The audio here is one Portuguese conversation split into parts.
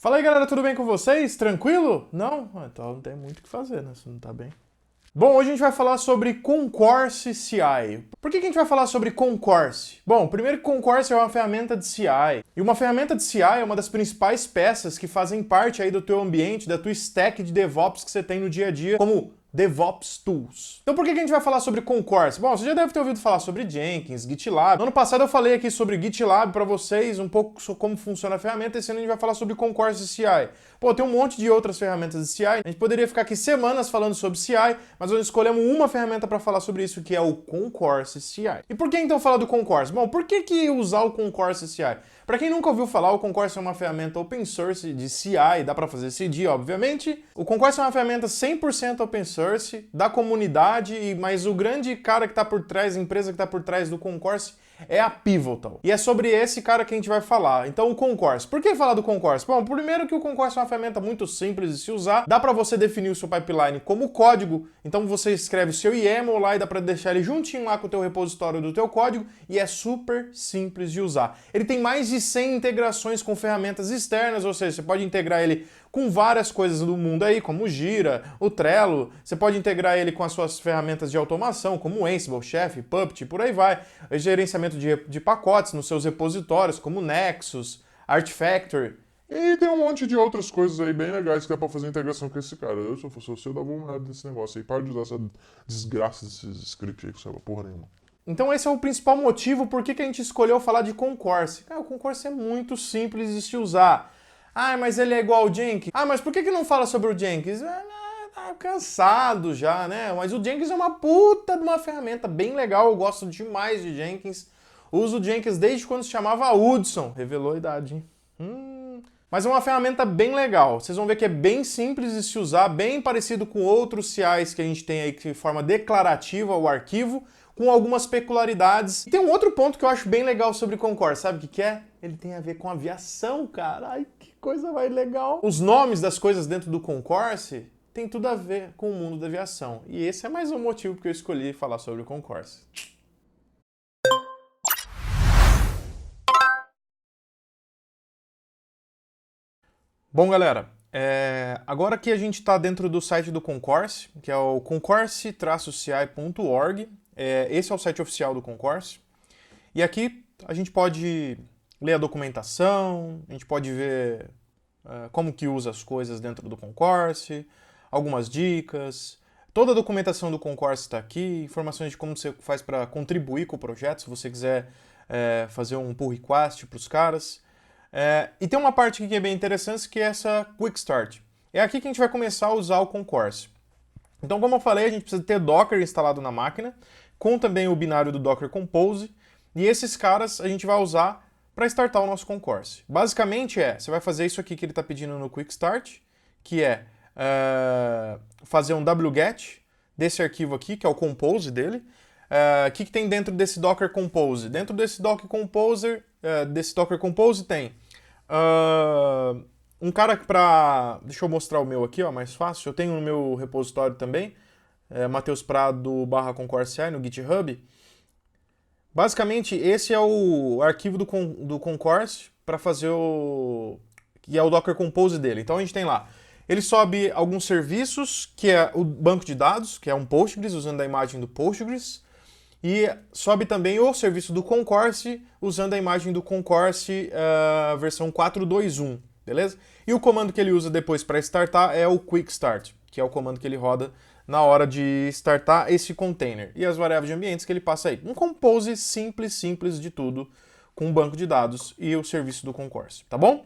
Fala aí, galera, tudo bem com vocês? Tranquilo? Não? Então não tem muito o que fazer, né? Se não tá bem. Bom, hoje a gente vai falar sobre Concourse CI. Por que a gente vai falar sobre Concourse? Bom, primeiro que Concourse é uma ferramenta de CI. E uma ferramenta de CI é uma das principais peças que fazem parte aí do teu ambiente, da tua stack de DevOps que você tem no dia a dia, como DevOps Tools. Então por que a gente vai falar sobre Concourse? Bom, você já deve ter ouvido falar sobre Jenkins, GitLab. No ano passado eu falei aqui sobre GitLab para vocês, um pouco sobre como funciona a ferramenta. Esse ano a gente vai falar sobre Concourse CI. Pô, tem um monte de outras ferramentas de CI. A gente poderia ficar aqui semanas falando sobre CI, mas nós escolhemos uma ferramenta para falar sobre isso, que é o Concourse CI. E por que então falar do Concourse? Bom, por que usar o Concourse CI? Para quem nunca ouviu falar, o Concourse é uma ferramenta open source de CI, dá para fazer CD, obviamente. O Concourse é uma ferramenta 100% open source, da comunidade, mas o grande cara que está por trás, a empresa que está por trás do Concourse é a Pivotal. E é sobre esse cara que a gente vai falar. Então, o Concourse. Por que falar do Concourse? Bom, primeiro que o Concourse é uma ferramenta muito simples de se usar. Dá para você definir o seu pipeline como código. Então, você escreve o seu YAML lá e dá para deixar ele juntinho lá com o teu repositório do teu código. E é super simples de usar. Ele tem mais de 100 integrações com ferramentas externas, ou seja, você pode integrar ele com várias coisas do mundo aí, como o Gira, o Trello. Você pode integrar ele com as suas ferramentas de automação, como o Ansible, Chef, Puppet, por aí vai. O gerenciamento de pacotes nos seus repositórios, como Nexus, Artifactory. E tem um monte de outras coisas aí bem legais que dá pra fazer integração com esse cara. Se eu fosse você, eu dava uma olhada nesse negócio aí. Para de usar essa desgraça desses scripts aí que não serve porra nenhuma. Então esse é o principal motivo por que a gente escolheu falar de Concourse. Cara, o Concourse é muito simples de se usar. Ah, mas ele é igual ao Jenkins. Ah, mas por que não fala sobre o Jenkins? Tá cansado já, né? Mas o Jenkins é uma puta de uma ferramenta bem legal. Eu gosto demais de Jenkins. Uso o Jenkins desde quando se chamava Hudson. Revelou a idade, hein? Mas é uma ferramenta bem legal. Vocês vão ver que é bem simples de se usar, bem parecido com outros CIs que a gente tem aí de forma declarativa o arquivo, com algumas peculiaridades. E tem um outro ponto que eu acho bem legal sobre Concourse, sabe o que é? Ele tem a ver com aviação, cara. Ai, que coisa mais legal. Os nomes das coisas dentro do Concourse tem tudo a ver com o mundo da aviação. E esse é mais um motivo que eu escolhi falar sobre o Concourse. Bom, galera, agora que a gente está dentro do site do Concourse, que é o concourse-ci.org, esse é o site oficial do Concourse, e aqui a gente pode ler a documentação, a gente pode ver como que usa as coisas dentro do Concourse, algumas dicas, toda a documentação do Concourse está aqui, informações de como você faz para contribuir com o projeto, se você quiser fazer um pull request para os caras. E tem uma parte aqui que é bem interessante, que é essa Quick Start. É aqui que a gente vai começar a usar o Concourse. Então, como eu falei, a gente precisa ter Docker instalado na máquina, com também o binário do Docker Compose, e esses caras a gente vai usar para startar o nosso Concourse. Basicamente você vai fazer isso aqui que ele está pedindo no Quick Start, que é fazer um wget desse arquivo aqui, que é o Compose dele. O que tem dentro desse Docker Compose? Dentro desse Docker Compose tem um cara para... Deixa eu mostrar o meu aqui, ó, mais fácil. Eu tenho no meu repositório também, Matheus Prado /Concourse no GitHub. Basicamente, esse é o arquivo do Concourse para fazer que é o Docker Compose dele. Então a gente tem lá. Ele sobe alguns serviços, que é o banco de dados, que é um Postgres, usando a imagem do Postgres. E sobe também o serviço do Concourse, usando a imagem do Concourse versão 4.2.1, beleza? E o comando que ele usa depois para startar é o Quick Start, que é o comando que ele roda na hora de startar esse container. E as variáveis de ambientes que ele passa aí. Um Compose simples de tudo, com um banco de dados e o serviço do Concourse, tá bom?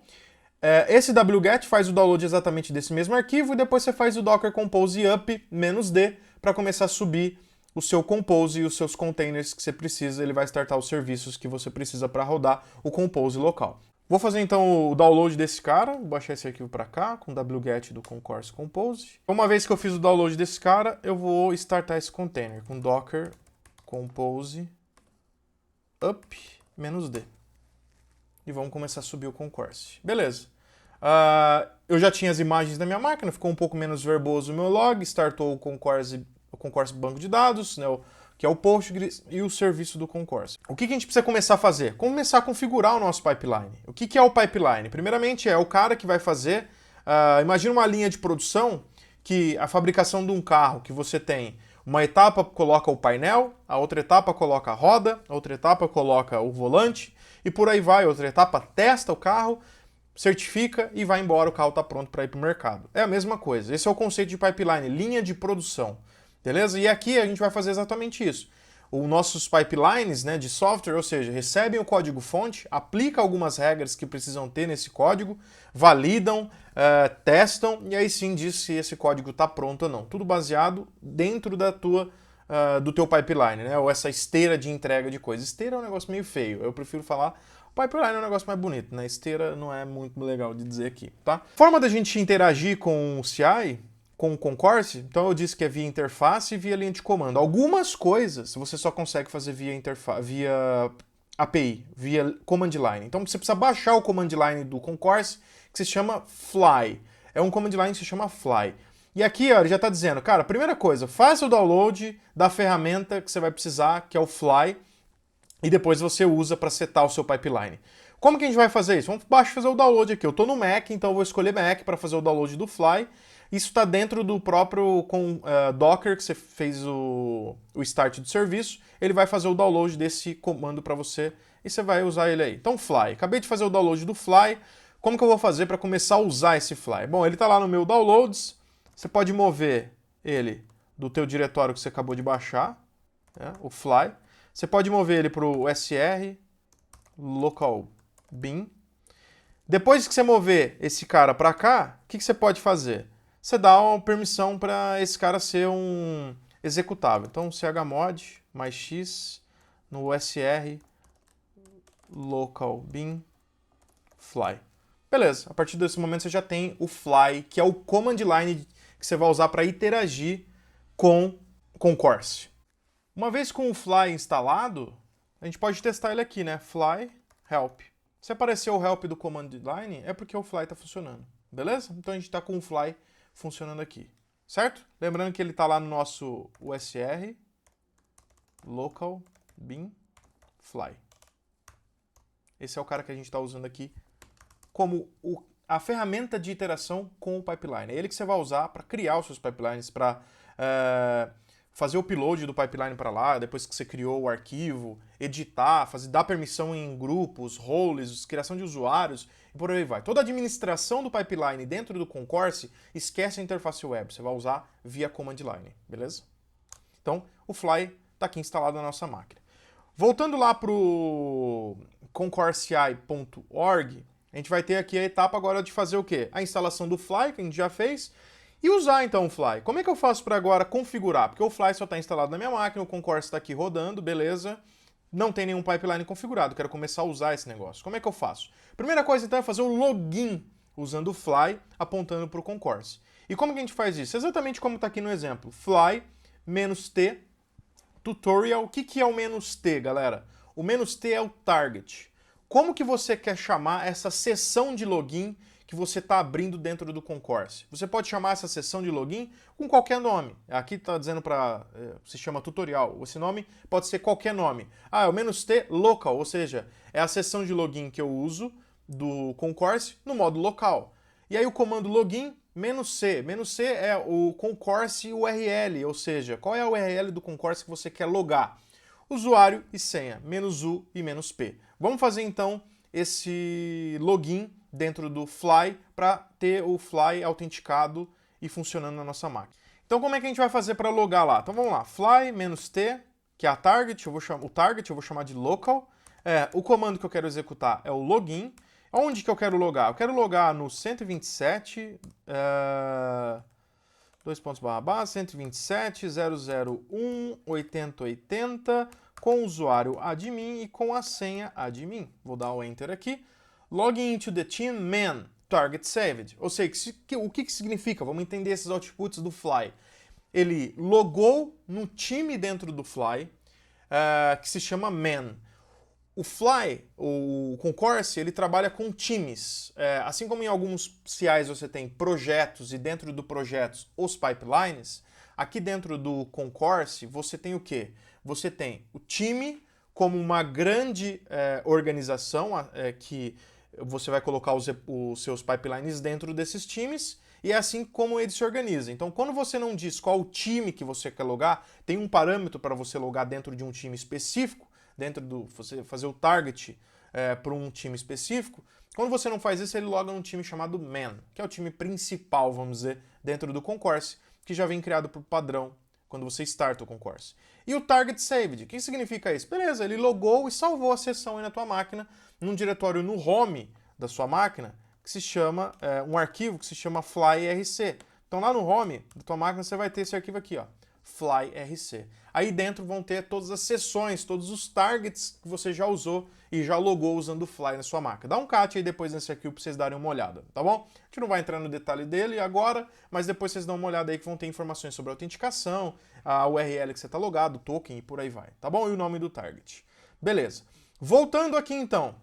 Esse wget faz o download exatamente desse mesmo arquivo e depois você faz o docker compose up -d para começar a subir o seu Compose e os seus containers que você precisa. Ele vai startar os serviços que você precisa para rodar o Compose local. Vou fazer então o download desse cara, vou baixar esse arquivo para cá, com o wget do Concourse Compose. Uma vez que eu fiz o download desse cara, eu vou startar esse container com docker compose up -d. E vamos começar a subir o Concourse. Beleza. Eu já tinha as imagens da minha máquina, ficou um pouco menos verboso o meu log, startou o Concourse banco de dados, né, que é o Postgres e o serviço do Concourse. O que a gente precisa começar a fazer? Começar a configurar o nosso pipeline. O que é o pipeline? Primeiramente é o cara que vai fazer, imagina uma linha de produção que a fabricação de um carro que você tem, uma etapa coloca o painel, a outra etapa coloca a roda, a outra etapa coloca o volante e por aí vai. A outra etapa testa o carro, certifica e vai embora, o carro está pronto para ir para o mercado. É a mesma coisa. Esse é o conceito de pipeline, linha de produção. Beleza? E aqui a gente vai fazer exatamente isso. Os nossos pipelines, né, de software, ou seja, recebem o código-fonte, aplicam algumas regras que precisam ter nesse código, validam, testam e aí sim diz se esse código está pronto ou não. Tudo baseado dentro do teu pipeline, né? Ou essa esteira de entrega de coisas. Esteira é um negócio meio feio. Eu prefiro falar pipeline é um negócio mais bonito, né? Esteira não é muito legal de dizer aqui, tá? Forma da gente interagir com o CI, com o Concourse, então eu disse que é via interface e via linha de comando. Algumas coisas você só consegue fazer via API, via command line. Então você precisa baixar o command line do Concourse, que se chama Fly. É um command line que se chama Fly. E aqui, ó, ele já está dizendo, cara, primeira coisa, faça o download da ferramenta que você vai precisar, que é o Fly, e depois você usa para setar o seu pipeline. Como que a gente vai fazer isso? Vamos fazer o download aqui. Eu estou no Mac, então eu vou escolher Mac para fazer o download do Fly. Isso está dentro do próprio Docker que você fez o start do serviço. Ele vai fazer o download desse comando para você e você vai usar ele aí. Então, Fly. Acabei de fazer o download do Fly. Como que eu vou fazer para começar a usar esse Fly? Bom, ele está lá no meu Downloads. Você pode mover ele do teu diretório que você acabou de baixar, né, o Fly. Você pode mover ele para o SR, local bin. Depois que você mover esse cara para cá, o que você pode fazer? Você dá uma permissão para esse cara ser um executável. Então, chmod mais x no sr local bin fly. Beleza, a partir desse momento você já tem o fly, que é o command line que você vai usar para interagir com Concourse. Uma vez com o fly instalado, a gente pode testar ele aqui, né? Fly help. Se aparecer o help do command line, é porque o fly está funcionando. Beleza? Então a gente está com o fly funcionando aqui, certo? Lembrando que ele está lá no nosso USR local bin fly. Esse é o cara que a gente está usando aqui como a ferramenta de interação com o pipeline. É ele que você vai usar para criar os seus pipelines, para fazer o upload do pipeline para lá, depois que você criou o arquivo, editar, dar permissão em grupos, roles, criação de usuários e por aí vai. Toda a administração do pipeline dentro do Concourse, esquece a interface web, você vai usar via command line, beleza? Então, o Fly está aqui instalado na nossa máquina. Voltando lá para o concourse.org, a gente vai ter aqui a etapa agora de fazer o quê? A instalação do Fly, que a gente já fez, e usar então o Fly. Como é que eu faço para agora configurar? Porque o Fly só está instalado na minha máquina, o Concourse está aqui rodando, beleza. Não tem nenhum pipeline configurado, quero começar a usar esse negócio. Como é que eu faço? Primeira coisa então é fazer o login usando o Fly, apontando para o Concourse. E como que a gente faz isso? Exatamente como está aqui no exemplo. Fly, "-t", tutorial. O que é o "-t", galera? O "-t" é o target. Como que você quer chamar essa sessão de login que você está abrindo dentro do Concourse? Você pode chamar essa sessão de login com qualquer nome. Aqui está dizendo para... se chama tutorial. Esse nome pode ser qualquer nome. Ah, é o "-t local", ou seja, é a sessão de login que eu uso do Concourse no modo local. E aí o comando login "-c". "-c" é o Concourse URL, ou seja, qual é a URL do Concourse que você quer logar? Usuário e senha, "-u" e "-p". Vamos fazer então esse login dentro do Fly para ter o Fly autenticado e funcionando na nossa máquina. Então como é que a gente vai fazer para logar lá? Então vamos lá, Fly "-t", que é a target, o target eu vou chamar de local. O comando que eu quero executar é o login. Onde que eu quero logar? Eu quero logar no 127, 127.001.80.80 com o usuário admin e com a senha admin. Vou dar o enter aqui. Login into the team man, target saved. Ou seja, o que significa? Vamos entender esses outputs do Fly. Ele logou no time dentro do Fly, que se chama man. O Fly, o Concourse, ele trabalha com times. Assim como em alguns CIs você tem projetos e dentro do projetos os pipelines, aqui dentro do Concourse, você tem o quê? Você tem o time como uma grande organização que você vai colocar os seus pipelines dentro desses times e é assim como ele se organiza. Então, quando você não diz qual o time que você quer logar, tem um parâmetro para você logar dentro de um time específico, você fazer o target para um time específico. Quando você não faz isso, ele loga num time chamado man, que é o time principal, vamos dizer, dentro do Concourse, que já vem criado por padrão quando você starta o Concourse. E o target saved, o que significa isso? Beleza, ele logou e salvou a sessão aí na tua máquina, num diretório no home da sua máquina, que se chama, um arquivo que se chama flyrc. Então lá no home da tua máquina você vai ter esse arquivo aqui, ó, flyrc. Aí dentro vão ter todas as sessões, todos os targets que você já usou e já logou usando o Fly na sua máquina. Dá um cat aí depois nesse arquivo para vocês darem uma olhada, tá bom? A gente não vai entrar no detalhe dele agora, mas depois vocês dão uma olhada aí que vão ter informações sobre a autenticação, a URL que você está logado, o token e por aí vai, tá bom? E o nome do target. Beleza. Voltando aqui então,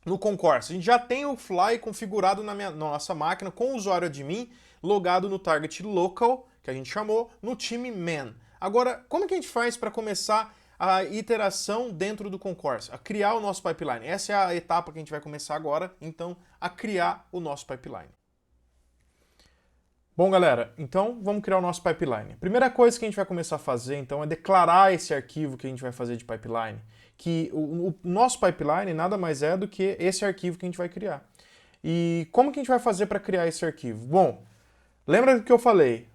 no Concourse, a gente já tem o Fly configurado na nossa máquina com o usuário admin logado no target local, que a gente chamou, no time man. Agora, como que a gente faz para começar a iteração dentro do Concourse? A criar o nosso pipeline. Essa é a etapa que a gente vai começar agora, então, a criar o nosso pipeline. Bom, galera, então vamos criar o nosso pipeline. Primeira coisa que a gente vai começar a fazer, então, é declarar esse arquivo que a gente vai fazer de pipeline. Que o nosso pipeline nada mais é do que esse arquivo que a gente vai criar. E como que a gente vai fazer para criar esse arquivo? Bom, lembra do que eu falei?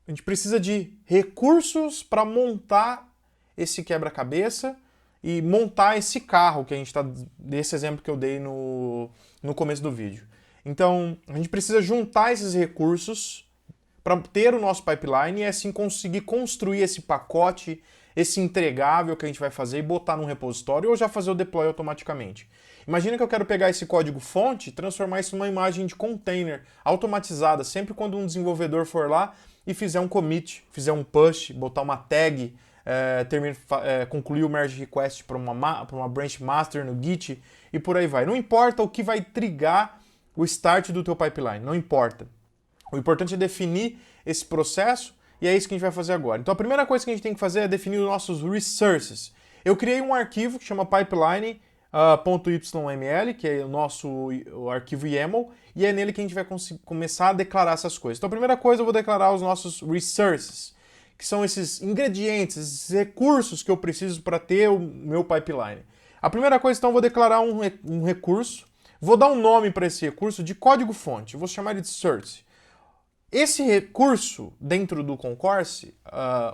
A gente precisa de recursos para montar esse quebra-cabeça e montar esse carro que a gente está, desse exemplo que eu dei no começo do vídeo. Então, a gente precisa juntar esses recursos para ter o nosso pipeline e assim conseguir construir esse pacote, esse entregável que a gente vai fazer e botar num repositório ou já fazer o deploy automaticamente. Imagina que eu quero pegar esse código-fonte e transformar isso numa imagem de container automatizada, sempre quando um desenvolvedor for lá e fizer um commit, fizer um push, botar uma tag, concluir o merge request para uma branch master no Git e por aí vai. Não importa o que vai trigar o start do teu pipeline, não importa. O importante é definir esse processo e é isso que a gente vai fazer agora. Então a primeira coisa que a gente tem que fazer é definir os nossos resources. Eu criei um arquivo que chama pipeline.yml, que é o arquivo YAML, e é nele que a gente vai começar a declarar essas coisas. Então a primeira coisa eu vou declarar os nossos resources, que são esses ingredientes, esses recursos que eu preciso para ter o meu pipeline. A primeira coisa, então, eu vou declarar um recurso, vou dar um nome para esse recurso de código-fonte, vou chamar ele de source. Esse recurso, dentro do Concourse,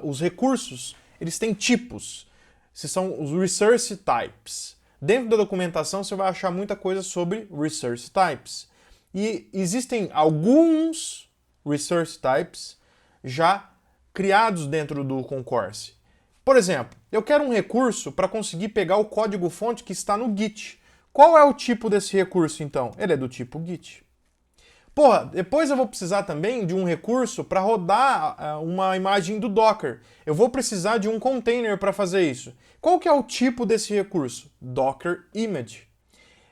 os recursos, eles têm tipos. Esses são os resource types. Dentro da documentação você vai achar muita coisa sobre resource types. E existem alguns resource types já criados dentro do Concourse. Por exemplo, eu quero um recurso para conseguir pegar o código-fonte que está no Git. Qual é o tipo desse recurso, então? Ele é do tipo Git. Porra, depois eu vou precisar também de um recurso para rodar uma imagem do Docker. Eu vou precisar de um container para fazer isso. Qual que é o tipo desse recurso? Docker Image.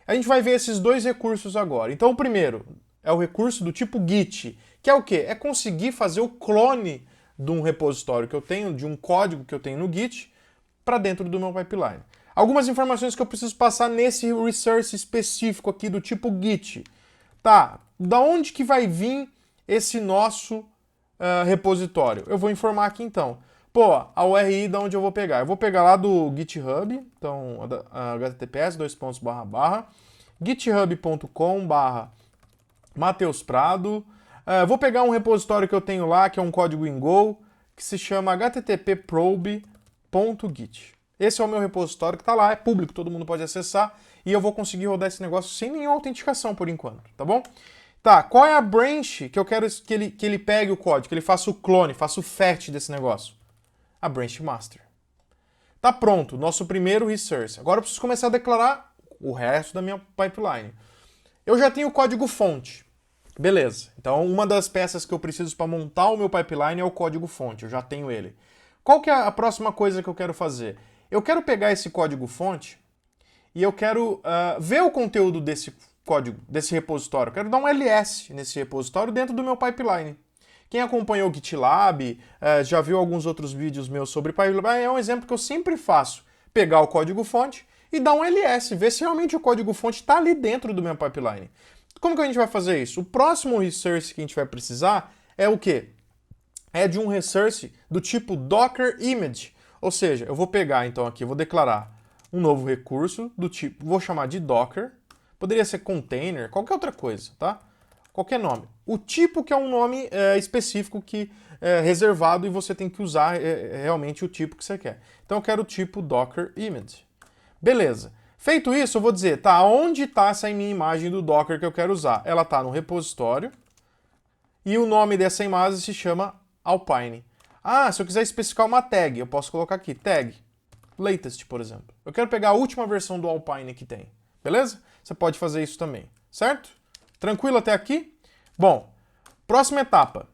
A gente vai ver esses dois recursos agora. Então o primeiro é o recurso do tipo Git, que é o quê? É conseguir fazer o clone de um repositório que eu tenho, de um código que eu tenho no Git, para dentro do meu pipeline. Algumas informações que eu preciso passar nesse resource específico aqui do tipo Git. Tá, da onde que vai vir esse nosso repositório? Eu vou informar aqui então. Pô, a URI da onde eu vou pegar? Eu vou pegar lá do GitHub, então https://github.com/mateusprado. Vou pegar um repositório que eu tenho lá, que é um código em Go, que se chama http://probe.git. Esse é o meu repositório que está lá, é público, todo mundo pode acessar, e eu vou conseguir rodar esse negócio sem nenhuma autenticação por enquanto, tá bom? Tá, qual é a branch que eu quero que ele pegue o código, que ele faça o clone, faça o fetch desse negócio? A branch master. Tá pronto, nosso primeiro resource. Agora eu preciso começar a declarar o resto da minha pipeline. Eu já tenho o código fonte. Beleza, então uma das peças que eu preciso para montar o meu pipeline é o código fonte, eu já tenho ele. Qual que é a próxima coisa que eu quero fazer? Eu quero pegar esse código fonte e eu quero ver o conteúdo desse código, desse repositório. Eu quero dar um ls nesse repositório dentro do meu pipeline. Quem acompanhou o GitLab, já viu alguns outros vídeos meus sobre pipeline, é um exemplo que eu sempre faço. Pegar o código-fonte e dar um ls, ver se realmente o código-fonte está ali dentro do meu pipeline. Como que a gente vai fazer isso? O próximo resource que a gente vai precisar é o quê? É de um resource do tipo Docker Image. Ou seja, eu vou pegar então aqui, vou declarar um novo recurso do tipo, vou chamar de Docker, poderia ser container, qualquer outra coisa, tá? Qualquer nome. O tipo que é um nome específico que é reservado e você tem que usar realmente o tipo que você quer. Então eu quero o tipo Docker Image. Beleza. Feito isso, eu vou dizer, tá, onde está essa minha imagem do Docker que eu quero usar? Ela está no repositório e o nome dessa imagem se chama Alpine. Ah, se eu quiser especificar uma tag, eu posso colocar aqui, tag, latest, por exemplo. Eu quero pegar a última versão do Alpine que tem, beleza? Você pode fazer isso também, certo? Tranquilo até aqui? Bom, próxima etapa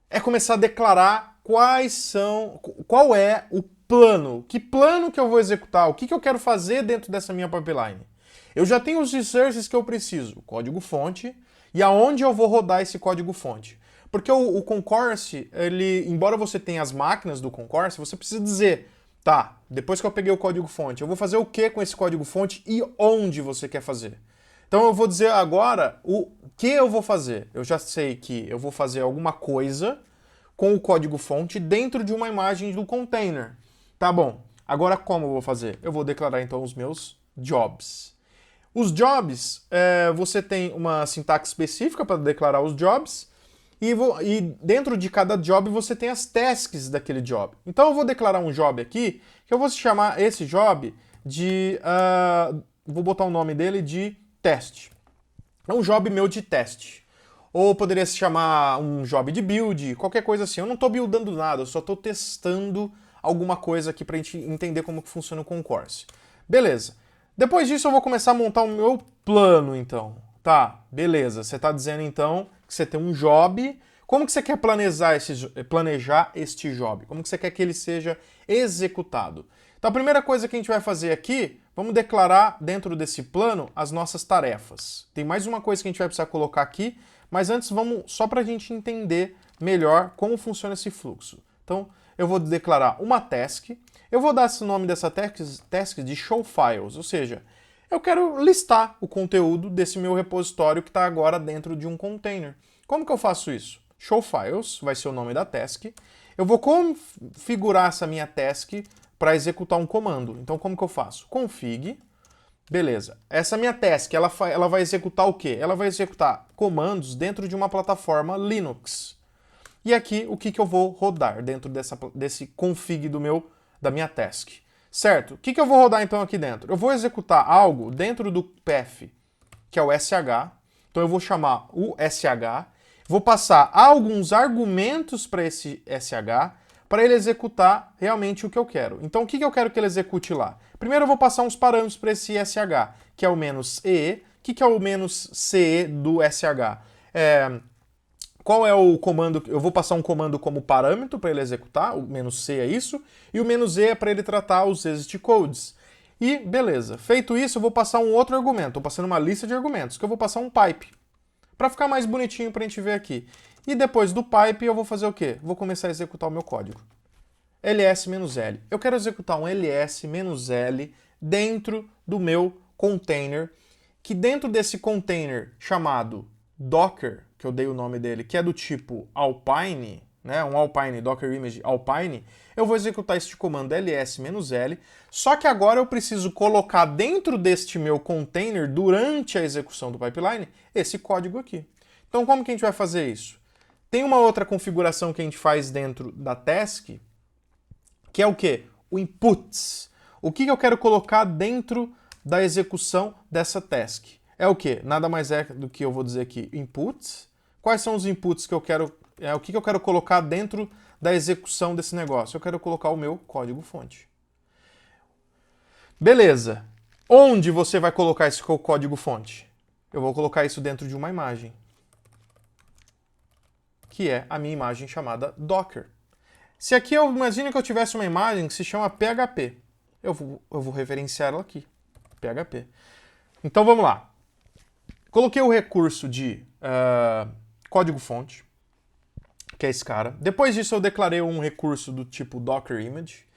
é começar a declarar qual é o plano, que plano que eu vou executar, o que eu quero fazer dentro dessa minha pipeline. Eu já tenho os resources que eu preciso, o código-fonte, e aonde eu vou rodar esse código-fonte. Porque o Concourse, embora você tenha as máquinas do Concourse, você precisa dizer, tá, depois que eu peguei o código-fonte, eu vou fazer o que com esse código-fonte e onde você quer fazer. Então eu vou dizer agora o que eu vou fazer. Eu já sei que eu vou fazer alguma coisa com o código-fonte dentro de uma imagem do container. Tá bom. Agora como eu vou fazer? Eu vou declarar então os meus jobs. Os jobs, você tem uma sintaxe específica para declarar os jobs e dentro de cada job você tem as tasks daquele job. Então eu vou declarar um job aqui que eu vou chamar esse job de... vou botar o nome dele de teste. É um job meu de teste. Ou poderia se chamar um job de build, qualquer coisa assim. Eu não estou buildando nada, eu só estou testando alguma coisa aqui para a gente entender como que funciona o Concourse. Beleza. Depois disso eu vou começar a montar o meu plano, então. Tá, beleza. Você está dizendo, então, que você tem um job. Como que você quer planejar este job? Como que você quer que ele seja executado? Então a primeira coisa que a gente vai fazer aqui, vamos declarar dentro desse plano as nossas tarefas. Tem mais uma coisa que a gente vai precisar colocar aqui, mas antes vamos só para a gente entender melhor como funciona esse fluxo. Então eu vou declarar uma task, eu vou dar esse nome dessa task de show files, ou seja, eu quero listar o conteúdo desse meu repositório que está agora dentro de um container. Como que eu faço isso? Show files vai ser o nome da task. Eu vou configurar essa minha task para executar um comando. Então, como que eu faço? Config. Beleza. Essa minha task, ela vai executar o quê? Ela vai executar comandos dentro de uma plataforma Linux. E aqui, o que eu vou rodar dentro desse config da minha task? Certo. O que eu vou rodar, então, aqui dentro? Eu vou executar algo dentro do path, que é o sh. Então, eu vou chamar o sh. Vou passar alguns argumentos para esse sh, para ele executar realmente o que eu quero. Então, o que eu quero que ele execute lá? Primeiro, eu vou passar uns parâmetros para esse sh, que é o "-e". O que é o "-ce" do sh? Qual é o comando? Eu vou passar um comando como parâmetro para ele executar, o "-ce" é isso, e o "-e" é para ele tratar os exit codes. E beleza, feito isso, eu vou passar um outro argumento. Estou passando uma lista de argumentos, que eu vou passar um pipe, para ficar mais bonitinho para a gente ver aqui. E depois do pipe eu vou fazer o quê? Vou começar a executar o meu código. ls-l. Eu quero executar um ls-l dentro do meu container, que dentro desse container chamado Docker, que eu dei o nome dele, que é do tipo Alpine, né, um Alpine, Docker Image Alpine, eu vou executar este comando ls-l, só que agora eu preciso colocar dentro deste meu container, durante a execução do pipeline, esse código aqui. Então como que a gente vai fazer isso? Tem uma outra configuração que a gente faz dentro da task, que é o quê? O inputs. O que eu quero colocar dentro da execução dessa task? É o quê? Nada mais é do que eu vou dizer aqui, inputs. Quais são os inputs que eu quero... o que eu quero colocar dentro da execução desse negócio? Eu quero colocar o meu código-fonte. Beleza. Onde você vai colocar esse código-fonte? Eu vou colocar isso dentro de uma imagem, que é a minha imagem chamada Docker. Se aqui eu imagino que eu tivesse uma imagem que se chama PHP, eu vou referenciar ela aqui, PHP. Então vamos lá. Coloquei o recurso de código-fonte, que é esse cara. Depois disso eu declarei um recurso do tipo Docker Image.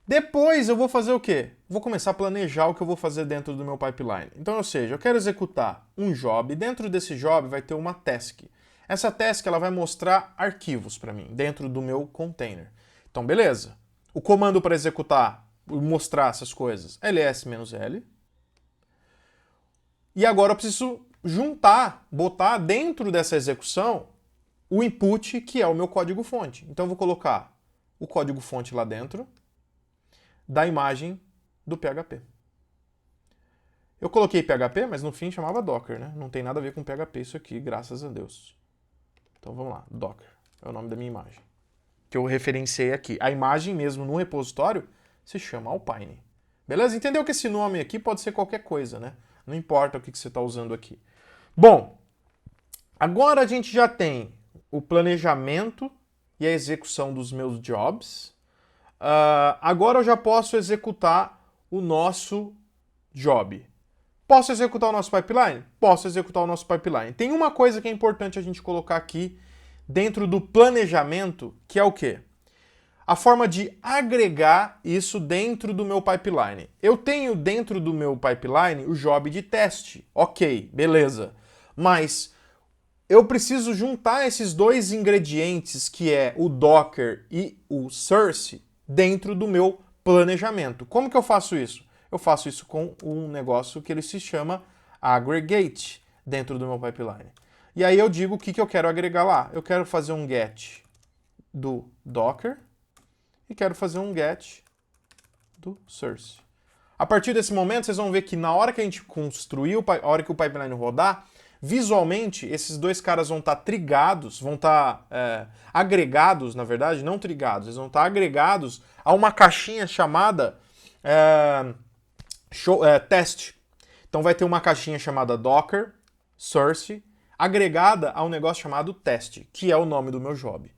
Depois eu vou fazer o quê? Vou começar a planejar o que eu vou fazer dentro do meu pipeline. Então, ou seja, eu quero executar um job, dentro desse job vai ter uma task. Essa task ela vai mostrar arquivos para mim, dentro do meu container. Então, beleza. O comando para executar, mostrar essas coisas, ls-l. E agora eu preciso juntar, botar dentro dessa execução o input, que é o meu código-fonte. Então eu vou colocar o código-fonte lá dentro da imagem do PHP. Eu coloquei PHP, mas no fim chamava Docker, né? Não tem nada a ver com PHP isso aqui, graças a Deus. Então vamos lá, Docker é o nome da minha imagem, que eu referenciei aqui. A imagem mesmo no repositório se chama Alpine. Beleza? Entendeu que esse nome aqui pode ser qualquer coisa, né? Não importa o que você está usando aqui. Bom, agora a gente já tem o planejamento e a execução dos meus jobs. Agora eu já posso executar o nosso job. Posso executar o nosso pipeline? Posso executar o nosso pipeline. Tem uma coisa que é importante a gente colocar aqui dentro do planejamento, que é o quê? A forma de agregar isso dentro do meu pipeline. Eu tenho dentro do meu pipeline o job de teste. Ok, beleza. Mas eu preciso juntar esses dois ingredientes, que é o Docker e o Source, dentro do meu planejamento. Como que eu faço isso? Eu faço isso com um negócio que ele se chama aggregate dentro do meu pipeline. E aí eu digo o que eu quero agregar lá. Eu quero fazer um get do Docker e quero fazer um get do Source. A partir desse momento, vocês vão ver que na hora que a gente construir, a hora que o pipeline rodar, visualmente, esses dois caras vão estar trigados, vão estar agregados, na verdade, não trigados, eles vão estar agregados a uma caixinha chamada test. Então vai ter uma caixinha chamada Docker, Source, agregada a um negócio chamado test, que é o nome do meu job.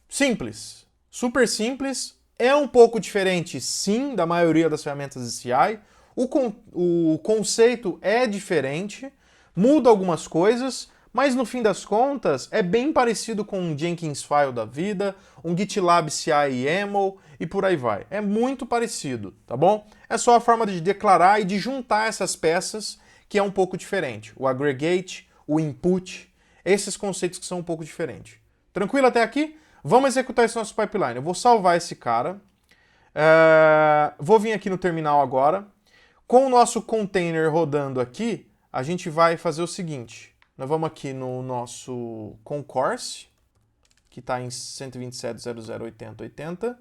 Simples, super simples, é um pouco diferente, sim, da maioria das ferramentas de CI. O conceito é diferente, muda algumas coisas, mas no fim das contas é bem parecido com um Jenkins File da vida, um GitLab CI e YAML e por aí vai. É muito parecido, tá bom? É só a forma de declarar e de juntar essas peças que é um pouco diferente. O aggregate, o input, esses conceitos que são um pouco diferentes. Tranquilo até aqui? Vamos executar esse nosso pipeline. Eu vou salvar esse cara. Vou vir aqui no terminal agora. Com o nosso container rodando aqui, a gente vai fazer o seguinte. Nós vamos aqui no nosso concourse, que está em 127.00.80.80.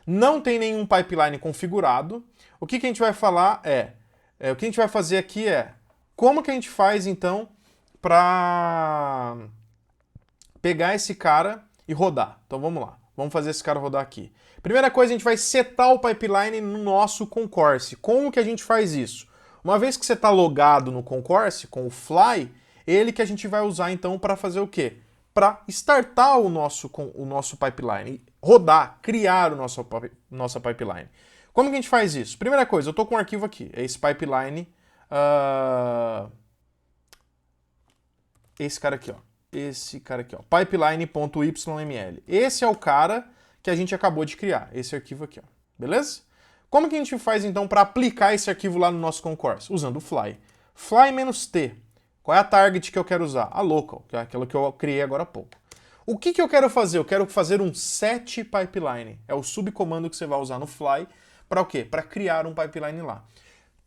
Não tem nenhum pipeline configurado. O que a gente vai falar o que a gente vai fazer aqui como que a gente faz, então, para pegar esse cara e rodar. Então vamos lá, vamos fazer esse cara rodar aqui. Primeira coisa, a gente vai setar o pipeline no nosso concourse. Como que a gente faz isso? Uma vez que você está logado no concourse, com o fly, ele que a gente vai usar então para fazer o quê? Para startar o nosso pipeline, rodar, criar o nossa pipeline. Como que a gente faz isso? Primeira coisa, eu estou com um arquivo aqui, é esse pipeline, esse cara aqui, ó. Pipeline.yml. Esse é o cara que a gente acabou de criar, esse arquivo aqui, ó. Beleza? Como que a gente faz então para aplicar esse arquivo lá no nosso concourse? Usando o fly. Fly-t. Qual é a target que eu quero usar? A local, que é aquela que eu criei agora há pouco. O que eu quero fazer? Eu quero fazer um set pipeline. É o subcomando que você vai usar no fly para o quê? Para criar um pipeline lá.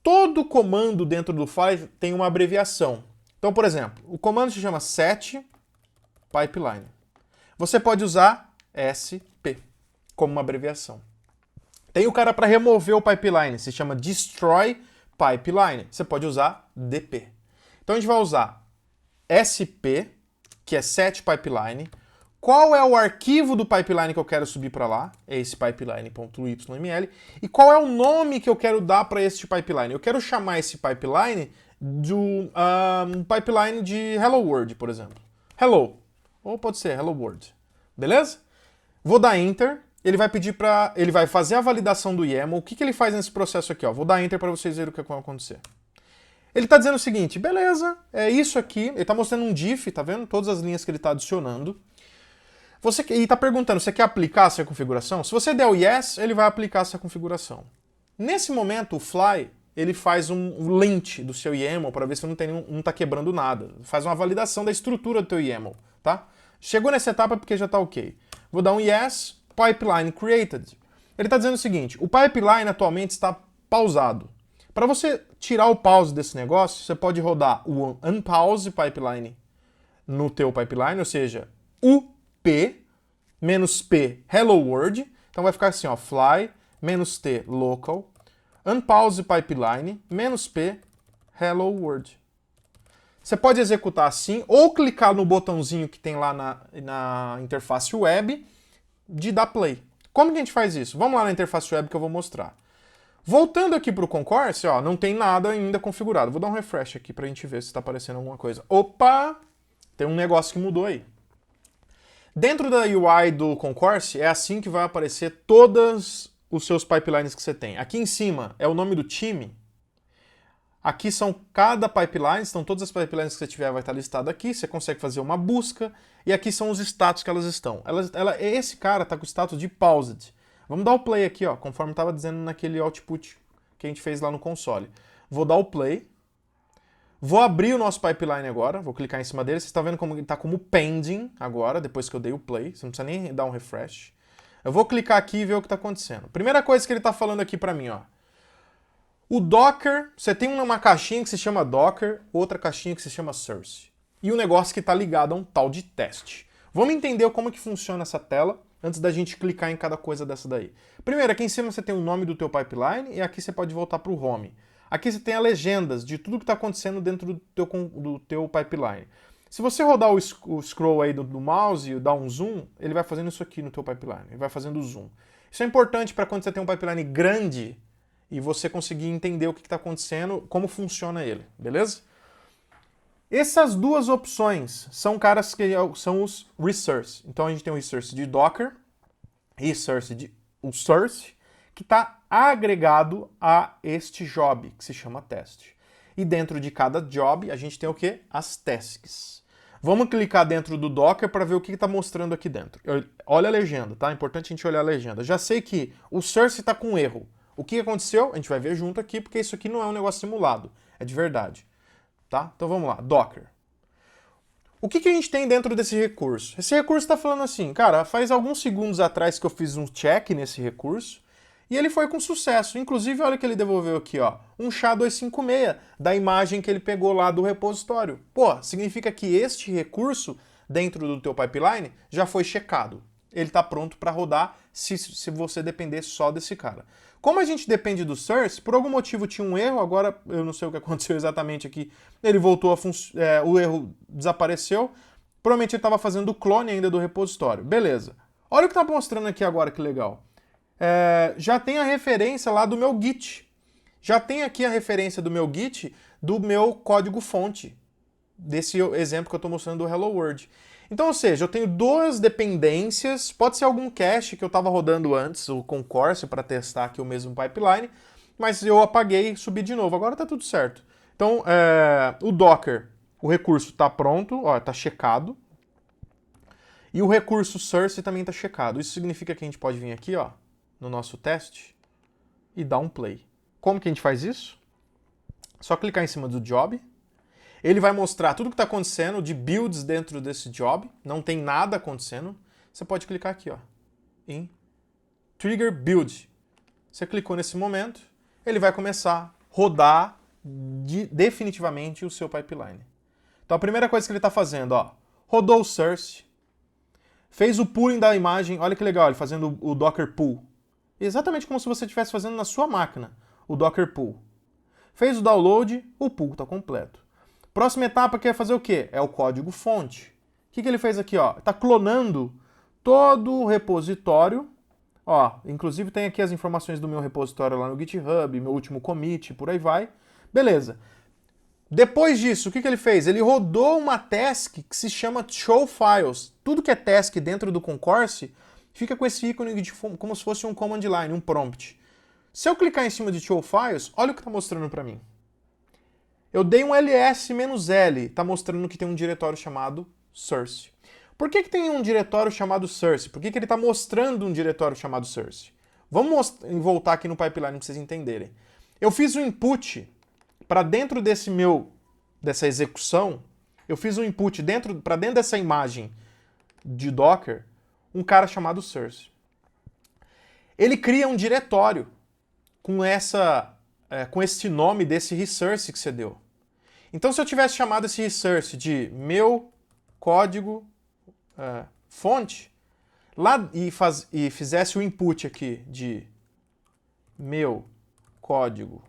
Todo comando dentro do fly tem uma abreviação. Então, por exemplo, o comando se chama set pipeline. Você pode usar SP como uma abreviação. Tem o cara para remover o pipeline, se chama destroy pipeline. Você pode usar DP. Então a gente vai usar SP, que é set pipeline. Qual é o arquivo do pipeline que eu quero subir para lá? É esse pipeline.yml. E qual é o nome que eu quero dar para este pipeline? Eu quero chamar esse pipeline de um pipeline de Hello World, por exemplo. Hello. Ou pode ser Hello World. Beleza? Vou dar Enter. Ele vai pedir para... Ele vai fazer a validação do YAML. O que ele faz nesse processo aqui? Ó? Vou dar Enter para vocês verem o que vai acontecer. Ele está dizendo o seguinte, beleza, é isso aqui. Ele está mostrando um diff, tá vendo? Todas as linhas que ele está adicionando. E está perguntando, você quer aplicar essa configuração? Se você der o yes, ele vai aplicar essa configuração. Nesse momento, o fly, ele faz um lint do seu YAML para ver se não está quebrando nada. Faz uma validação da estrutura do teu YAML, tá? Chegou nessa etapa porque já está ok. Vou dar um yes, pipeline created. Ele está dizendo o seguinte, o pipeline atualmente está pausado. Para você tirar o pause desse negócio, você pode rodar o unpause pipeline no teu pipeline, ou seja, up menos p hello world. Então vai ficar assim, ó, fly menos t local, unpause pipeline menos p hello world. Você pode executar assim, ou clicar no botãozinho que tem lá na interface web de dar play. Como que a gente faz isso? Vamos lá na interface web que eu vou mostrar. Voltando aqui para o Concourse, ó, não tem nada ainda configurado. Vou dar um refresh aqui para a gente ver se está aparecendo alguma coisa. Opa! Tem um negócio que mudou aí. Dentro da UI do Concourse, é assim que vai aparecer todos os seus pipelines que você tem. Aqui em cima é o nome do time. Aqui são cada pipeline, então todas as pipelines que você tiver vai estar listado aqui, você consegue fazer uma busca, e aqui são os status que elas estão. Esse cara está com o status de paused. Vamos dar o play aqui, ó, conforme estava dizendo naquele output que a gente fez lá no console. Vou dar o play. Vou abrir o nosso pipeline agora, vou clicar em cima dele. Vocês estão vendo como ele está como pending agora, depois que eu dei o play. Você não precisa nem dar um refresh. Eu vou clicar aqui e ver o que está acontecendo. Primeira coisa que ele está falando aqui para mim, ó. O Docker, você tem uma caixinha que se chama Docker, outra caixinha que se chama Source. E um negócio que está ligado a um tal de teste. Vamos entender como que funciona essa tela antes da gente clicar em cada coisa dessa daí. Primeiro, aqui em cima você tem o nome do teu pipeline e aqui você pode voltar para o home. Aqui você tem as legendas de tudo que está acontecendo dentro do teu pipeline. Se você rodar o scroll aí do mouse e dar um zoom, ele vai fazendo isso aqui no teu pipeline. Ele vai fazendo zoom. Isso é importante para quando você tem um pipeline grande e você conseguir entender o que está acontecendo, como funciona ele, beleza? Essas duas opções são caras que são os resource. Então a gente tem o resource de Docker, o source, que está agregado a este job, que se chama teste. E dentro de cada job a gente tem o quê? As tasks. Vamos clicar dentro do Docker para ver o que está mostrando aqui dentro. Olha a legenda, tá? É importante a gente olhar a legenda. Já sei que o source está com erro. O que aconteceu? A gente vai ver junto aqui, porque isso aqui não é um negócio simulado. É de verdade. Tá? Então vamos lá. Docker. O que a gente tem dentro desse recurso? Esse recurso está falando assim, cara, faz alguns segundos atrás que eu fiz um check nesse recurso e ele foi com sucesso. Inclusive, olha o que ele devolveu aqui, ó. Um SHA-256 da imagem que ele pegou lá do repositório. Pô, significa que este recurso dentro do teu pipeline já foi checado. Ele está pronto para rodar se você depender só desse cara. Como a gente depende do source, por algum motivo tinha um erro, agora eu não sei o que aconteceu exatamente aqui, ele voltou a o erro desapareceu, provavelmente ele estava fazendo o clone ainda do repositório. Beleza. Olha o que está mostrando aqui agora, que legal. Já tem a referência lá do meu Git. Já tem aqui a referência do meu Git, do meu código-fonte, desse exemplo que eu estou mostrando do Hello World. Então, ou seja, eu tenho duas dependências, pode ser algum cache que eu estava rodando antes, o Concourse, para testar aqui o mesmo pipeline, mas eu apaguei e subi de novo, agora está tudo certo. Então, o Docker, o recurso está pronto, está checado, e o recurso source também está checado. Isso significa que a gente pode vir aqui, ó, no nosso teste, e dar um play. Como que a gente faz isso? Só clicar em cima do job. Ele vai mostrar tudo o que está acontecendo de builds dentro desse job. Não tem nada acontecendo. Você pode clicar aqui, ó, em Trigger Build. Você clicou nesse momento, ele vai começar a rodar definitivamente o seu pipeline. Então a primeira coisa que ele está fazendo, ó, rodou o source, fez o pooling da imagem. Olha que legal, ele fazendo o Docker Pool. Exatamente como se você estivesse fazendo na sua máquina, o Docker Pool. Fez o download, o pool está completo. Próxima etapa que é fazer o quê? É o código-fonte. O que ele fez aqui? Está clonando todo o repositório. Ó, inclusive tem aqui as informações do meu repositório lá no GitHub, meu último commit, por aí vai. Beleza. Depois disso, o que ele fez? Ele rodou uma task que se chama show files. Tudo que é task dentro do Concourse fica com esse ícone como se fosse um command line, um prompt. Se eu clicar em cima de show files, olha o que está mostrando para mim. Eu dei um ls-l, está mostrando que tem um diretório chamado source. Por que tem um diretório chamado source? Por que ele está mostrando um diretório chamado source? Vamos voltar aqui no pipeline para vocês entenderem. Eu fiz um input para dentro dessa execução, eu fiz um input para dentro dessa imagem de Docker, um cara chamado source. Ele cria um diretório com esse nome desse resource que você deu. Então, se eu tivesse chamado esse resource de meu código fonte, lá e fizesse o input aqui de meu código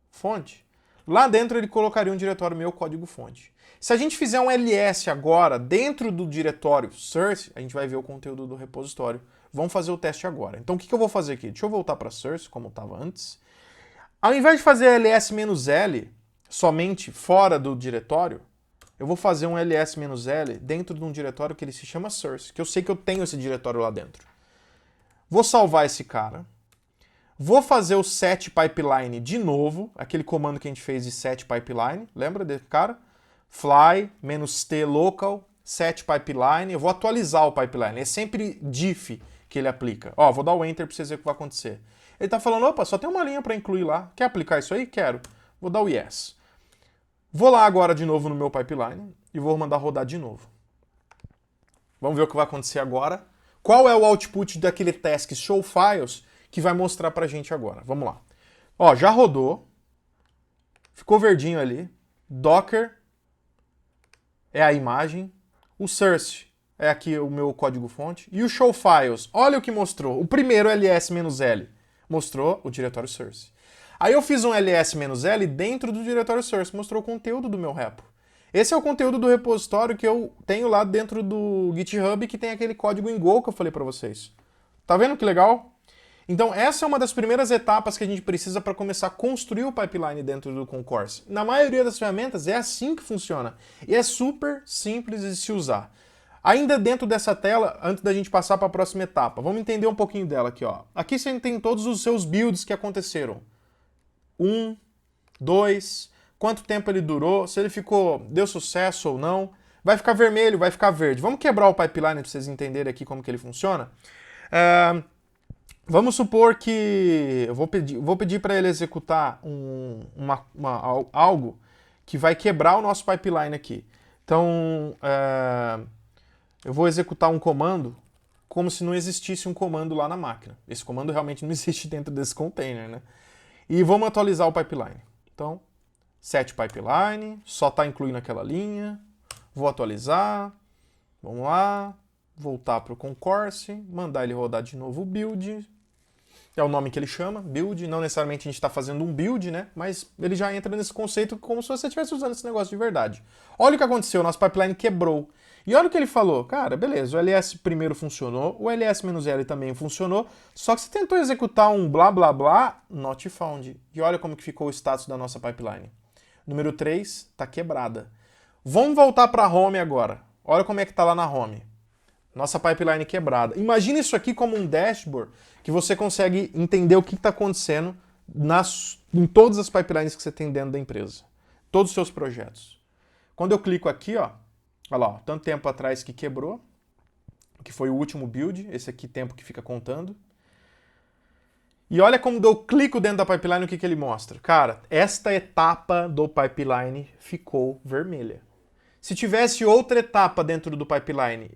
fonte, lá dentro ele colocaria um diretório meu código fonte. Se a gente fizer um ls agora dentro do diretório source, a gente vai ver o conteúdo do repositório. Vamos fazer o teste agora. Então o que eu vou fazer aqui? Deixa eu voltar para source, como estava antes. Ao invés de fazer ls-l somente fora do diretório, eu vou fazer um ls-l dentro de um diretório que ele se chama source, que eu sei que eu tenho esse diretório lá dentro. Vou salvar esse cara. Vou fazer o set pipeline de novo, aquele comando que a gente fez de set pipeline, lembra desse cara? Fly, -t local, set pipeline, eu vou atualizar o pipeline, é sempre diff que ele aplica. Ó, vou dar o enter para vocês verem o que vai acontecer. Ele está falando, opa, só tem uma linha para incluir lá, quer aplicar isso aí? Quero. Vou dar o yes. Vou lá agora de novo no meu pipeline e vou mandar rodar de novo. Vamos ver o que vai acontecer agora. Qual é o output daquele task show files que vai mostrar pra gente agora? Vamos lá. Ó, já rodou. Ficou verdinho ali. Docker é a imagem. O source é aqui o meu código fonte. E o show files, olha o que mostrou. O primeiro ls-l mostrou o diretório source. Aí eu fiz um ls-l dentro do diretório source, mostrou o conteúdo do meu repo. Esse é o conteúdo do repositório que eu tenho lá dentro do GitHub, que tem aquele código em Go que eu falei para vocês. Tá vendo que legal? Então essa é uma das primeiras etapas que a gente precisa para começar a construir o pipeline dentro do Concourse. Na maioria das ferramentas é assim que funciona. E é super simples de se usar. Ainda dentro dessa tela, antes da gente passar para a próxima etapa, vamos entender um pouquinho dela aqui, ó. Aqui você tem todos os seus builds que aconteceram. 1, 2, quanto tempo ele durou, se ele deu sucesso ou não. Vai ficar vermelho, vai ficar verde. Vamos quebrar o pipeline para vocês entenderem aqui como que ele funciona. Vamos supor que eu vou pedir para ele executar algo que vai quebrar o nosso pipeline aqui. Então, eu vou executar um comando como se não existisse um comando lá na máquina. Esse comando realmente não existe dentro desse container, né? E vamos atualizar o pipeline. Então, set pipeline, só está incluindo aquela linha. Vou atualizar. Vamos lá. Voltar para o Concourse, mandar ele rodar de novo o build. É o nome que ele chama, build. Não necessariamente a gente está fazendo um build, né? Mas ele já entra nesse conceito como se você estivesse usando esse negócio de verdade. Olha o que aconteceu, nosso pipeline quebrou. E olha o que ele falou. Cara, beleza, o ls primeiro funcionou, o ls-l também funcionou, só que você tentou executar um blá blá blá, not found. E olha como que ficou o status da nossa pipeline. Número 3, está quebrada. Vamos voltar para a home agora. Olha como é que está lá na home. Nossa pipeline quebrada. Imagina isso aqui como um dashboard que você consegue entender o que está acontecendo em todas as pipelines que você tem dentro da empresa. Todos os seus projetos. Quando eu clico aqui, ó, olha lá, ó, tanto tempo atrás que quebrou, que foi o último build, esse aqui tempo que fica contando. E olha como eu clico dentro da pipeline, o que ele mostra. Cara, esta etapa do pipeline ficou vermelha. Se tivesse outra etapa dentro do pipeline,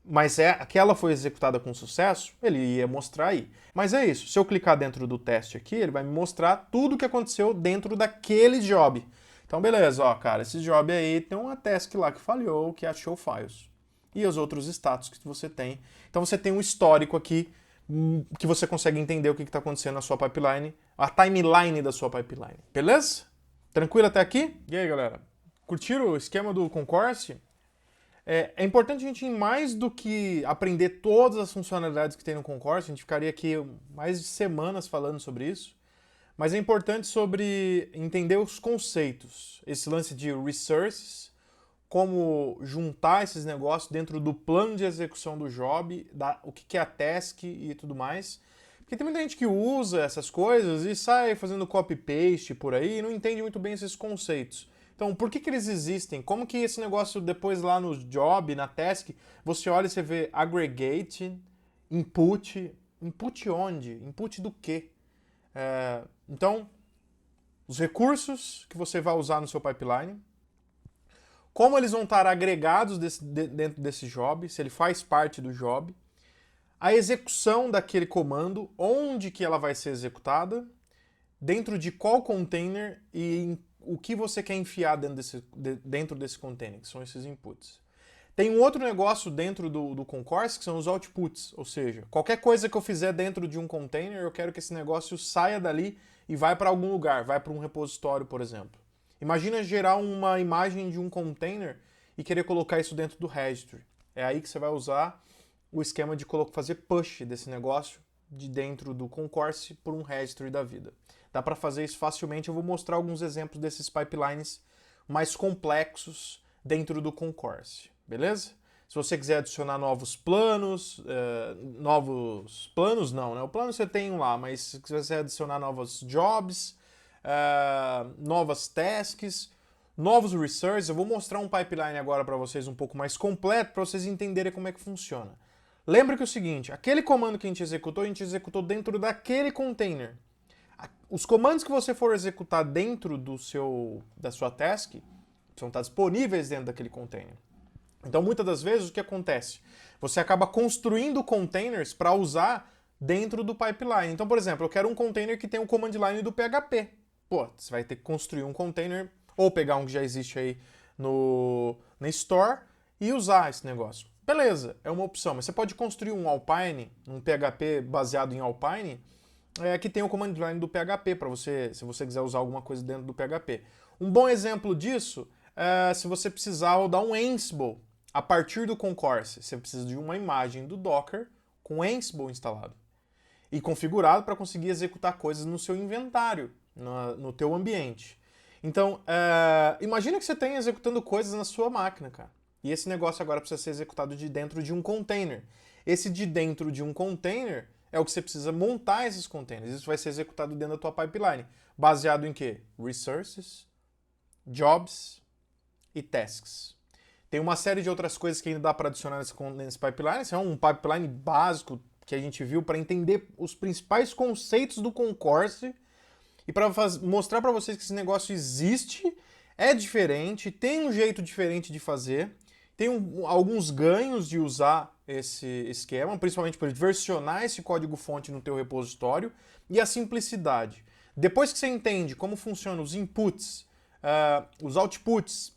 mas aquela foi executada com sucesso, ele ia mostrar aí. Mas é isso, se eu clicar dentro do teste aqui, ele vai me mostrar tudo o que aconteceu dentro daquele job. Então beleza, ó, cara, esse job aí tem uma task lá que falhou, que é a show files. E os outros status que você tem. Então você tem um histórico aqui que você consegue entender o que está acontecendo na sua pipeline, a timeline da sua pipeline. Beleza? Tranquilo até aqui? E aí, galera? Curtiram o esquema do Concourse? É importante a gente, mais do que aprender todas as funcionalidades que tem no Concourse, a gente ficaria aqui mais de semanas falando sobre isso, mas é importante sobre entender os conceitos, esse lance de resources, como juntar esses negócios dentro do plano de execução do job, o que é a task e tudo mais. Porque tem muita gente que usa essas coisas e sai fazendo copy-paste por aí e não entende muito bem esses conceitos. Então, por que eles existem? Como que esse negócio depois lá no job, na task, você olha e você vê aggregate, input, input onde? Input do quê? Então, os recursos que você vai usar no seu pipeline, como eles vão estar agregados dentro desse job, se ele faz parte do job, a execução daquele comando, onde que ela vai ser executada, dentro de qual container e o que você quer enfiar dentro desse container, que são esses inputs. Tem um outro negócio dentro do Concourse, que são os outputs, ou seja, qualquer coisa que eu fizer dentro de um container, eu quero que esse negócio saia dali e vai para algum lugar, vai para um repositório, por exemplo. Imagina gerar uma imagem de um container e querer colocar isso dentro do registry. É aí que você vai usar o esquema de fazer push desse negócio de dentro do Concourse por um registry da vida. Dá para fazer isso facilmente, eu vou mostrar alguns exemplos desses pipelines mais complexos dentro do Concourse, beleza? Se você quiser adicionar novos planos, não, né? O plano você tem lá, mas se você adicionar novos jobs, novas tasks, novos resources, eu vou mostrar um pipeline agora para vocês um pouco mais completo, para vocês entenderem como é que funciona. Lembra que é o seguinte, aquele comando que a gente executou dentro daquele container. Os comandos que você for executar dentro da sua task precisam estar disponíveis dentro daquele container. Então, muitas das vezes, o que acontece? Você acaba construindo containers para usar dentro do pipeline. Então, por exemplo, eu quero um container que tem um command line do PHP. Pô, você vai ter que construir um container ou pegar um que já existe aí na Store e usar esse negócio. Beleza, é uma opção, mas você pode construir um Alpine, um PHP baseado em Alpine, que tem o command line do PHP para você, se você quiser usar alguma coisa dentro do PHP. Um bom exemplo disso é se você precisar rodar um Ansible a partir do Concourse. Você precisa de uma imagem do Docker com Ansible instalado e configurado para conseguir executar coisas no seu inventário, no teu ambiente. Então, imagina que você tem executando coisas na sua máquina, cara. E esse negócio agora precisa ser executado de dentro de um container. Esse de dentro de um container é o que você precisa montar esses containers. Isso vai ser executado dentro da tua pipeline. Baseado em quê? Resources, jobs e tasks. Tem uma série de outras coisas que ainda dá para adicionar nesse pipeline. Esse é um pipeline básico que a gente viu para entender os principais conceitos do Concourse e para mostrar para vocês que esse negócio existe, é diferente, tem um jeito diferente de fazer, tem alguns ganhos de usar esse esquema, principalmente para versionar esse código-fonte no teu repositório e a simplicidade. Depois que você entende como funcionam os inputs, os outputs,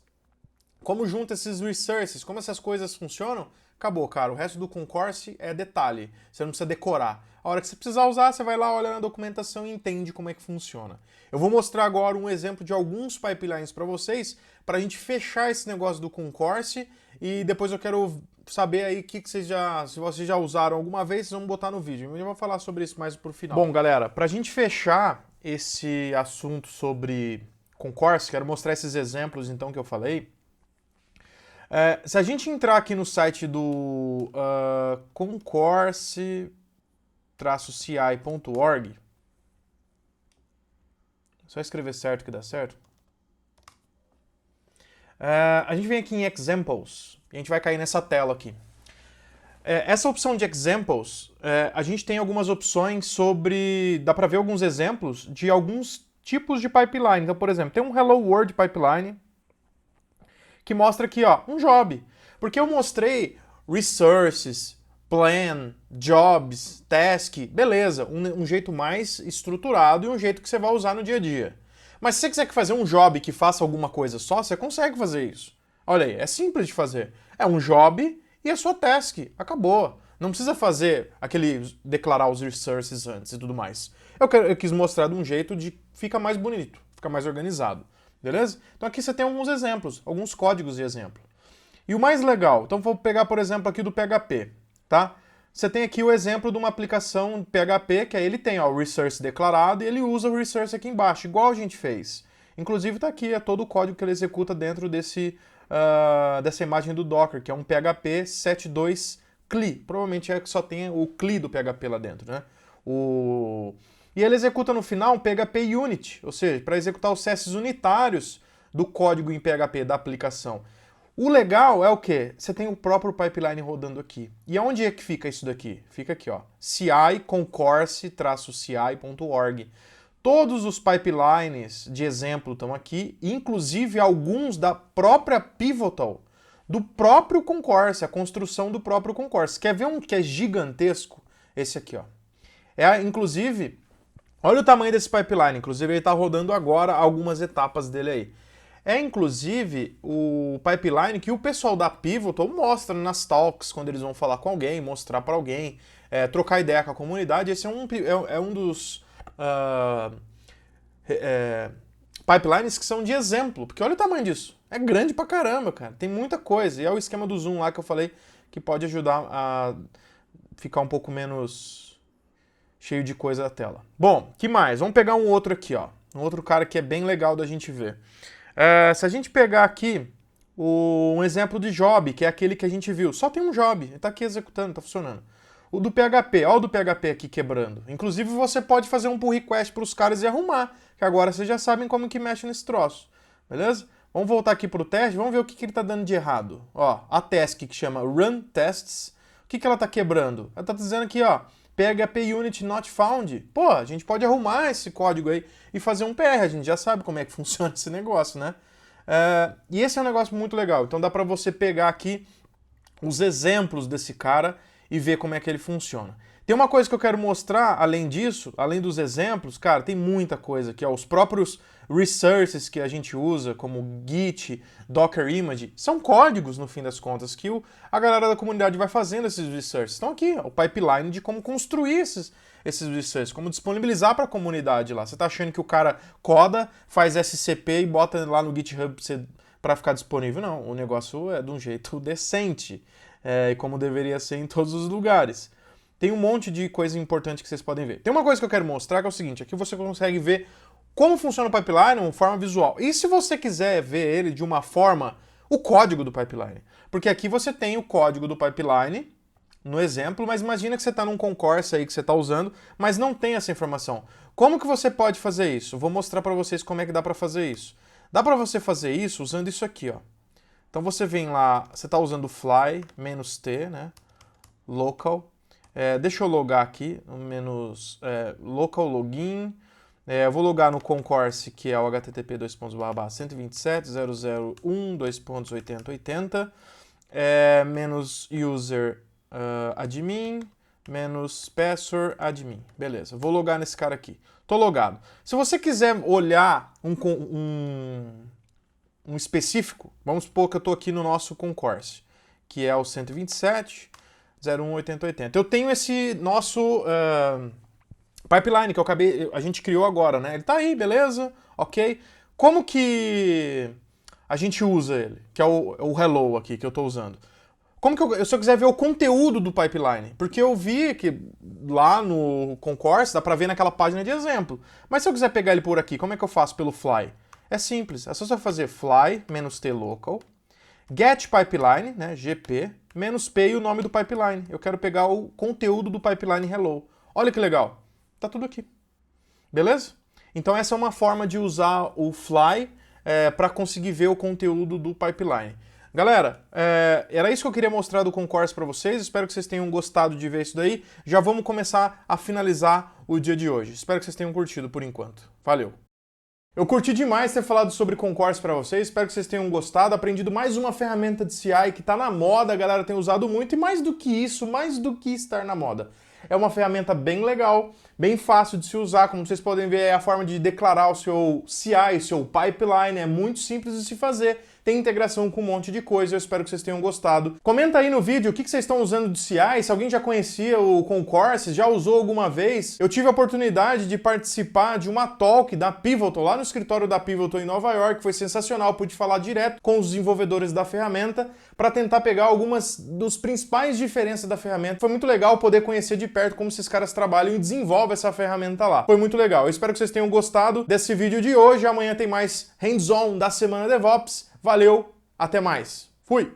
como junta esses resources, como essas coisas funcionam, acabou, cara. O resto do Concourse é detalhe. Você não precisa decorar. A hora que você precisar usar, você vai lá, olha na documentação e entende como é que funciona. Eu vou mostrar agora um exemplo de alguns pipelines para vocês, para a gente fechar esse negócio do Concourse, e depois eu quero saber aí se vocês já usaram alguma vez, vocês vão botar no vídeo. Eu vou falar sobre isso mais pro final. Bom, galera, para a gente fechar esse assunto sobre Concourse, quero mostrar esses exemplos então que eu falei. Se a gente entrar aqui no site do concourse-ci.org, só escrever certo que dá certo. A gente vem aqui em Examples e a gente vai cair nessa tela aqui. Essa opção de Examples, a gente tem algumas opções sobre... Dá para ver alguns exemplos de alguns tipos de pipeline. Então, por exemplo, tem um Hello World pipeline que mostra aqui, ó, um job. Porque eu mostrei resources, plan, jobs, task, beleza, um jeito mais estruturado e um jeito que você vai usar no dia a dia. Mas se você quiser fazer um job que faça alguma coisa só, você consegue fazer isso. Olha aí, é simples de fazer. É um job e a sua task. Acabou. Não precisa declarar os resources antes e tudo mais. Eu quis mostrar de um jeito de fica mais bonito, fica mais organizado. Beleza? Então aqui você tem alguns exemplos, alguns códigos de exemplo. E o mais legal, então vou pegar, por exemplo, aqui do PHP, tá? Você tem aqui o exemplo de uma aplicação PHP, que aí ele tem o resource declarado e ele usa o resource aqui embaixo, igual a gente fez. Inclusive está aqui todo o código que ele executa dentro dessa imagem do Docker, que é um PHP 72 CLI. Provavelmente é que só tem o CLI do PHP lá dentro, né? E ele executa no final um PHP unit, ou seja, para executar os CSS unitários do código em PHP da aplicação. O legal é o quê? Você tem o próprio pipeline rodando aqui. E aonde é que fica isso daqui? Fica aqui, ó, CI concourse-ci.org. Todos os pipelines de exemplo estão aqui, inclusive alguns da própria Pivotal, do próprio Concourse, a construção do próprio Concourse. Quer ver um que é gigantesco? Esse aqui, ó. Inclusive, olha o tamanho desse pipeline, inclusive ele está rodando agora algumas etapas dele aí. Inclusive, o pipeline que o pessoal da Pivotal mostra nas talks, quando eles vão falar com alguém, mostrar para alguém, trocar ideia com a comunidade. Esse é um dos pipelines que são de exemplo, porque olha o tamanho disso. É grande pra caramba, cara. Tem muita coisa. E é o esquema do Zoom lá que eu falei que pode ajudar a ficar um pouco menos cheio de coisa na tela. Bom, que mais? Vamos pegar um outro aqui, ó. Um outro cara que é bem legal da gente ver. Se a gente pegar aqui um exemplo de job, que é aquele que a gente viu, só tem um job, ele tá aqui executando, tá funcionando. O do PHP, olha o do PHP aqui quebrando. Inclusive você pode fazer um pull request para os caras e arrumar, que agora vocês já sabem como que mexe nesse troço, beleza? Vamos voltar aqui pro teste, vamos ver o que ele tá dando de errado. Ó, a task que chama run tests, o que ela tá quebrando? Ela tá dizendo aqui, ó, PHP unit not found. Pô, a gente pode arrumar esse código aí e fazer um PR, a gente já sabe como é que funciona esse negócio, né? E esse é um negócio muito legal, então dá para você pegar aqui os exemplos desse cara e ver como é que ele funciona. Tem uma coisa que eu quero mostrar, além disso, além dos exemplos, cara, tem muita coisa aqui, ó, os próprios resources que a gente usa, como Git, Docker Image, são códigos, no fim das contas, que a galera da comunidade vai fazendo esses resources. Estão aqui, ó, o pipeline de como construir esses resources, como disponibilizar para a comunidade lá. Você tá achando que o cara coda, faz SCP e bota lá no GitHub para ficar disponível? Não, o negócio é de um jeito decente, e como deveria ser em todos os lugares. Tem um monte de coisa importante que vocês podem ver. Tem uma coisa que eu quero mostrar que é o seguinte, aqui você consegue ver como funciona o pipeline de uma forma visual. E se você quiser ver ele de uma forma, o código do pipeline. Porque aqui você tem o código do pipeline no exemplo, mas imagina que você está num Concourse aí que você está usando, mas não tem essa informação. Como que você pode fazer isso? Vou mostrar para vocês como é que dá para fazer isso. Dá para você fazer isso usando isso aqui, ó. Então você vem lá, você está usando fly, -t, né? Local. Deixa eu logar aqui, local login. Eu vou logar no Concourse, que é o http://100.001.2.8080, -user admin, -password admin. Beleza, vou logar nesse cara aqui. Tô logado. Se você quiser olhar um específico, vamos supor que eu tô aqui no nosso Concourse, que é o 127.0.1.80.80. Eu tenho esse nosso pipeline que a gente criou agora, né? Ele tá aí, beleza, ok. Como que a gente usa ele? Que é o hello aqui que eu tô usando. Como que se eu quiser ver o conteúdo do pipeline? Porque eu vi que lá no Concourse dá pra ver naquela página de exemplo. Mas se eu quiser pegar ele por aqui, como é que eu faço pelo fly? É simples, é só você fazer fly, -t local, get pipeline, né, gp, -p e o nome do pipeline. Eu quero pegar o conteúdo do pipeline hello. Olha que legal, tá tudo aqui. Beleza? Então essa é uma forma de usar o fly para conseguir ver o conteúdo do pipeline. Galera, era isso que eu queria mostrar do Concourse para vocês. Espero que vocês tenham gostado de ver isso daí. Já vamos começar a finalizar o dia de hoje. Espero que vocês tenham curtido por enquanto. Valeu! Eu curti demais ter falado sobre Concourse para vocês, espero que vocês tenham gostado, aprendido mais uma ferramenta de CI que está na moda, a galera tem usado muito, e mais do que isso, mais do que estar na moda. É uma ferramenta bem legal, bem fácil de se usar, como vocês podem ver, é a forma de declarar o seu CI, seu pipeline, é muito simples de se fazer, tem integração com um monte de coisa, eu espero que vocês tenham gostado. Comenta aí no vídeo o que vocês estão usando de CI, se alguém já conhecia o Concourse, já usou alguma vez. Eu tive a oportunidade de participar de uma talk da Pivotal, lá no escritório da Pivotal em Nova York, foi sensacional, pude falar direto com os desenvolvedores da ferramenta para tentar pegar algumas dos principais diferenças da ferramenta. Foi muito legal poder conhecer de perto como esses caras trabalham e desenvolvem essa ferramenta lá. Foi muito legal. Eu espero que vocês tenham gostado desse vídeo de hoje. Amanhã tem mais hands-on da Semana DevOps. Valeu, até mais. Fui!